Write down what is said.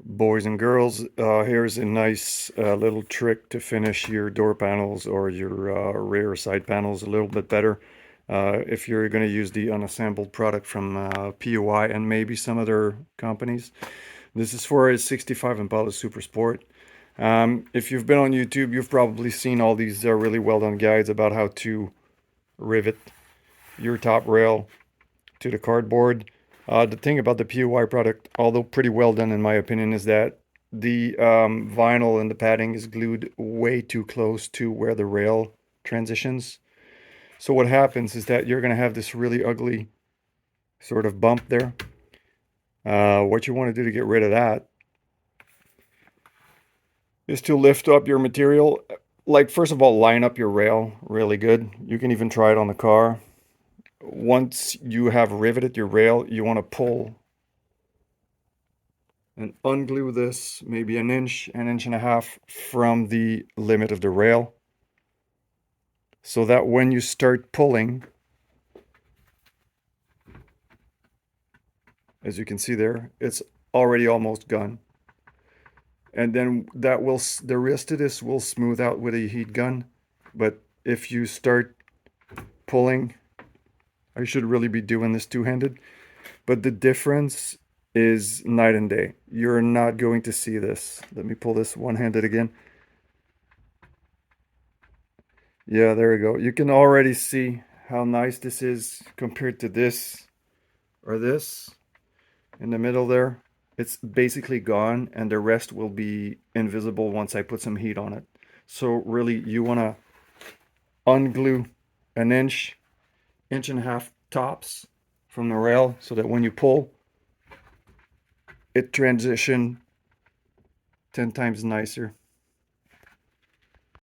Boys and girls, here's a nice little trick to finish your door panels or your rear side panels a little bit better. If you're going to use the unassembled product from POI and maybe some other companies. This is for a 65 Impala Super Sport. If you've been on YouTube, you've probably seen all these really well done guides about how to rivet your top rail to the cardboard. The thing about the POI product, although pretty well done in my opinion, is that the vinyl and the padding is glued way too close to where the rail transitions. So what happens is that you're going to have this really ugly sort of bump there. What you want to do to get rid of that is to lift up your material. Like, first of all, line up your rail really good. You can even try it on the car. Once you have riveted your rail, you want to pull and unglue this maybe an inch and a half from the limit of the rail, so that when you start pulling, as you can see there, it's already almost gone. And then that will, the rest of this will smooth out with a heat gun. But if you start pulling, I should really be doing this two-handed, but the difference is night and day. You're not going to see this. Let me pull this one-handed again. Yeah, there we go. You can already see how nice this is compared to this or this in the middle there. It's basically gone, and the rest will be invisible once I put some heat on it. So really, you want to unglue an inch, inch and a half tops from the rail, so that when you pull, it transition 10 times nicer.